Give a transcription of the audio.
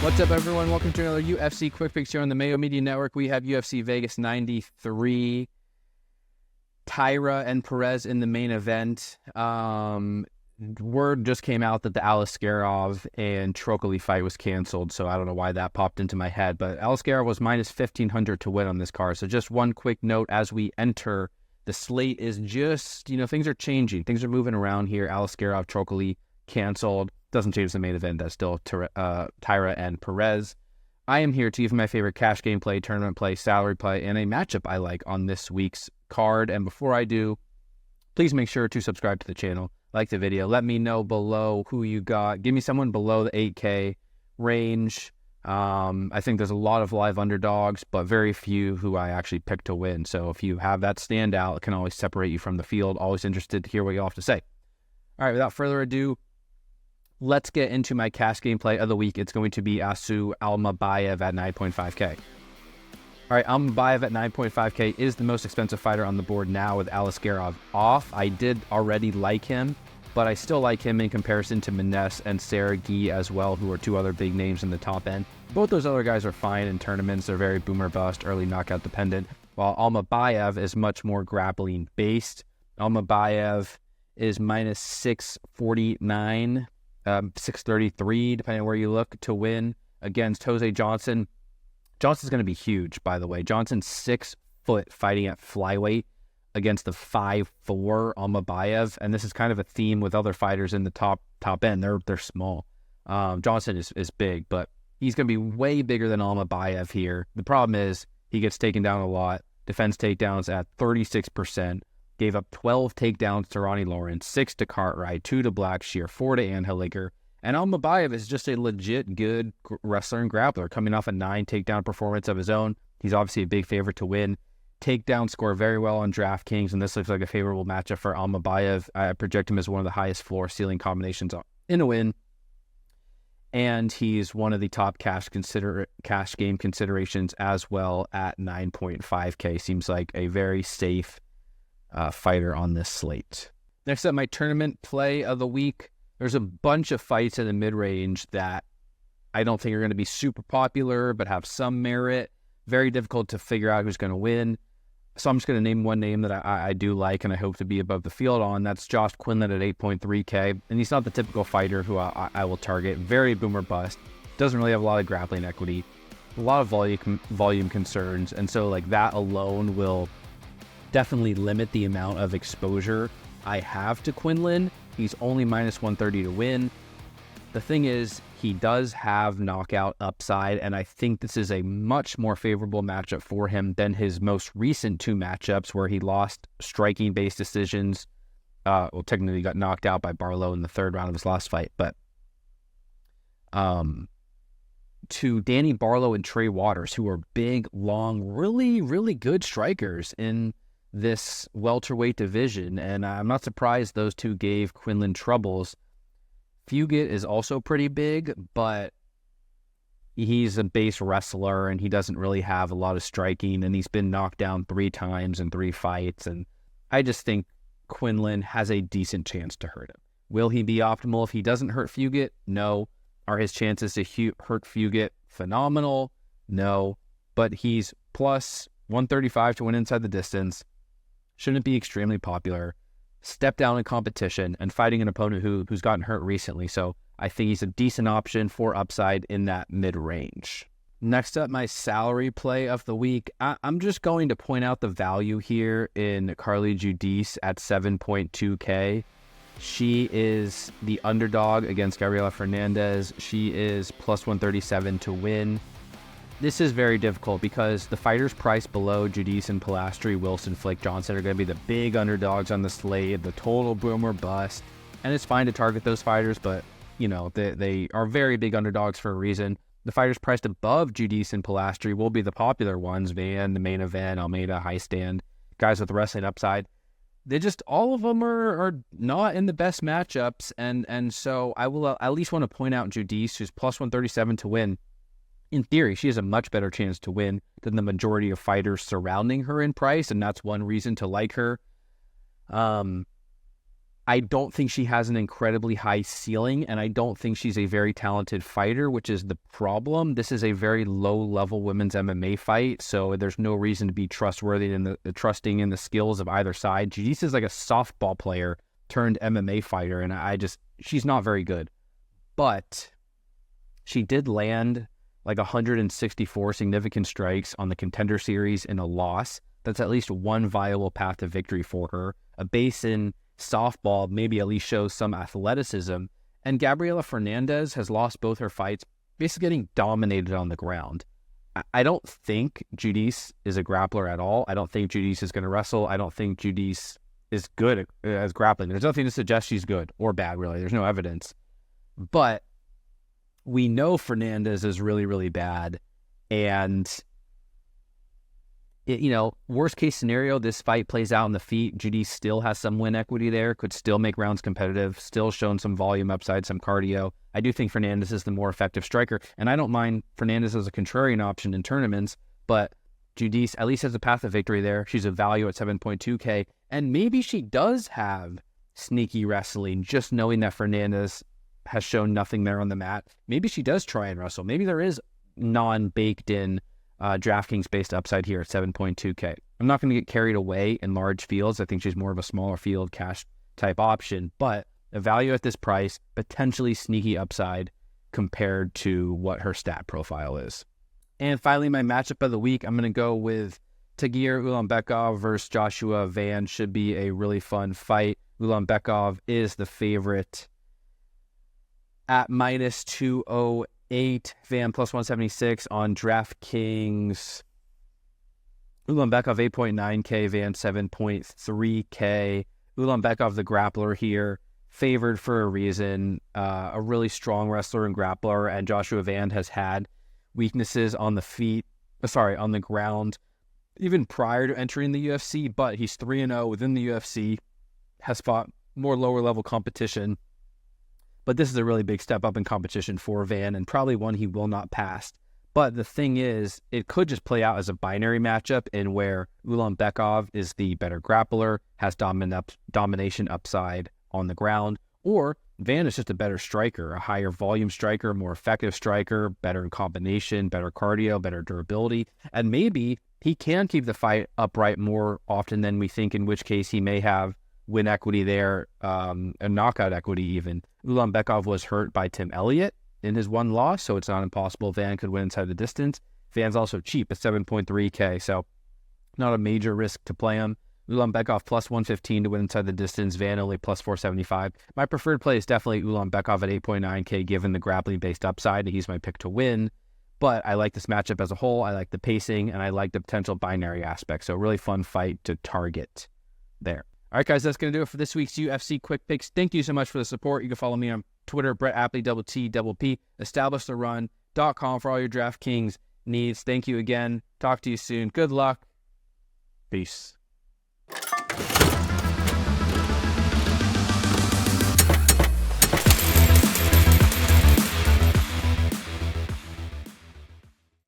What's up, everyone? Welcome to another UFC Quick Picks here on the Mayo Media Network. We have UFC Vegas 93, Taira and Perez in the main event. Word just came out that the Aliskerov and Trokoli fight was canceled, so I don't know why that popped into my head. But Aliskerov was minus 1,500 to win on this card. So just one quick note as we enter, the slate is just, things are changing. Things are moving around here. Aliskerov, Trokoli canceled. Doesn't change the main event. That's still Taira and Perez. I am here to give you my favorite cash game play, tournament play, salary play, and a matchup I like on this week's card. And before I do, please make sure to subscribe to the channel, like the video. Let me know below who you got. Give me someone below the 8K range. I think there's a lot of live underdogs, but very few who I actually picked to win. So if you have that standout, it can always separate you from the field. Always interested to hear what you all have to say. All right, without further ado, let's get into my cash game play of the week. It's going to be Asu Almabayev at 9.5K. All right, Almabayev at 9.5K is the most expensive fighter on the board now with Aliskerov off. I did already like him, but I still like him in comparison to Menes and Sergey as well, who are two other big names in the top end. Both those other guys are fine in tournaments. They're very boomer bust, early knockout dependent, while Almabayev is much more grappling based. Almabayev is minus 649. 633, depending on where you look, to win against Jose Johnson. Johnson's going to be huge, by the way. Johnson's 6 foot fighting at flyweight against the 5'4" Almabayev, and this is kind of a theme with other fighters in the top end. They're small. Johnson is big, but he's going to be way bigger than Almabayev here. The problem is he gets taken down a lot. Defense takedowns at 36%. Gave up 12 takedowns to Ronnie Lawrence, 6 to Cartwright, 2 to Blackshear, 4 to Anheliger. And Almabayev is just a legit good wrestler and grappler, coming off a 9 takedown performance of his own. He's obviously a big favorite to win. Takedown score very well on DraftKings, and this looks like a favorable matchup for Almabayev. I project him as one of the highest floor ceiling combinations in a win. And he's one of the top cash game considerations as well at 9.5K. Seems like a very safe fighter on this slate. Next up, my tournament play of the week. There's a bunch of fights in the mid-range that I don't think are going to be super popular, but have some merit. Very difficult to figure out who's going to win. So I'm just going to name one name that I do like and I hope to be above the field on. That's Josh Quinlan at 8.3K. And he's not the typical fighter who I will target. Very boomer bust. Doesn't really have a lot of grappling equity. A lot of volume concerns. And so like that alone will definitely limit the amount of exposure I have to Quinlan. He's only minus 130 to win. The thing is, he does have knockout upside, and I think this is a much more favorable matchup for him than his most recent 2 matchups where he lost striking-based decisions. Technically got knocked out by Barlow in the 3rd round of his last fight, but to Danny Barlow and Trey Waters, who are big, long, really, really good strikers in this welterweight division, and I'm not surprised those two gave Quinlan troubles. Fugit is also pretty big, but he's a base wrestler, and he doesn't really have a lot of striking, and he's been knocked down 3 times in 3 fights, and I just think Quinlan has a decent chance to hurt him. Will he be optimal if he doesn't hurt Fugit? No. Are his chances to hurt Fugit phenomenal? No. But he's plus 135 to win inside the distance. Shouldn't be extremely popular. Step down in competition and fighting an opponent who's gotten hurt recently. So I think he's a decent option for upside in that mid-range. Next up, my salary play of the week. I'm just going to point out the value here in Carly Giudice at 7.2K. She is the underdog against Gabriela Fernandez. She is plus 137 to win. This is very difficult because the fighters priced below Giudice and Pilastri, Wilson, Flake, Johnson are going to be the big underdogs on the slate, the total boomer bust. And it's fine to target those fighters, but, they are very big underdogs for a reason. The fighters priced above Giudice and Pilastri will be the popular ones, Van, the main event, Almeida, High Stand, guys with wrestling upside. They just, all of them are not in the best matchups, and so I will at least want to point out Giudice, who's plus 137 to win. In theory, she has a much better chance to win than the majority of fighters surrounding her in price, and that's one reason to like her. I don't think she has an incredibly high ceiling, and I don't think she's a very talented fighter, which is the problem. This is a very low-level women's MMA fight, so there's no reason to be trustworthy in trusting in the skills of either side. Giudice is like a softball player turned MMA fighter, and she's not very good. But she did land like 164 significant strikes on the Contender Series in a loss. That's at least one viable path to victory for her. A base in softball maybe at least shows some athleticism. And Gabriela Fernandez has lost both her fights, basically getting dominated on the ground. I don't think Giudice is a grappler at all. I don't think Giudice is going to wrestle. I don't think Giudice is good as grappling. There's nothing to suggest she's good or bad, really. There's no evidence. But we know Fernandez is really, really bad. And worst case scenario, this fight plays out on the feet. Giudice still has some win equity there, could still make rounds competitive, still shown some volume upside, some cardio. I do think Fernandez is the more effective striker, and I don't mind Fernandez as a contrarian option in tournaments, but Giudice at least has a path of victory there. She's a value at 7.2K, and maybe she does have sneaky wrestling, just knowing that Fernandez has shown nothing there on the mat. Maybe she does try and wrestle. Maybe there is non-baked in DraftKings-based upside here at 7.2K. I'm not going to get carried away in large fields. I think she's more of a smaller field cash-type option, but a value at this price, potentially sneaky upside compared to what her stat profile is. And finally, my matchup of the week, I'm going to go with Tagir Ulanbekov versus Joshua Van. Should be a really fun fight. Ulanbekov is the favorite at minus 208, Van plus 176 on DraftKings. Ulanbekov 8.9K, Van 7.3K. Ulanbekov, the grappler here, favored for a reason. A really strong wrestler and grappler, and Joshua Van has had weaknesses on the ground, even prior to entering the UFC, but he's 3-0 within the UFC, has fought more lower-level competition. But this is a really big step up in competition for Van, and probably one he will not pass. But the thing is, it could just play out as a binary matchup in where Ulanbekov is the better grappler, has domination upside on the ground, or Van is just a better striker, a higher volume striker, more effective striker, better in combination, better cardio, better durability, and maybe he can keep the fight upright more often than we think, in which case he may have win equity there, and knockout equity even. Ulanbekov was hurt by Tim Elliott in his one loss, so it's not impossible Van could win inside the distance. Van's also cheap at 7.3K, so not a major risk to play him. Ulanbekov plus 115 to win inside the distance, Van only plus 475. My preferred play is definitely Ulanbekov at 8.9K given the grappling-based upside, and he's my pick to win. But I like this matchup as a whole, I like the pacing, and I like the potential binary aspect, so a really fun fight to target there. All right, guys, that's going to do it for this week's UFC Quick Picks. Thank you so much for the support. You can follow me on Twitter, Brett Appley, _T_P, EstablishTheRun.com for all your DraftKings needs. Thank you again. Talk to you soon. Good luck. Peace.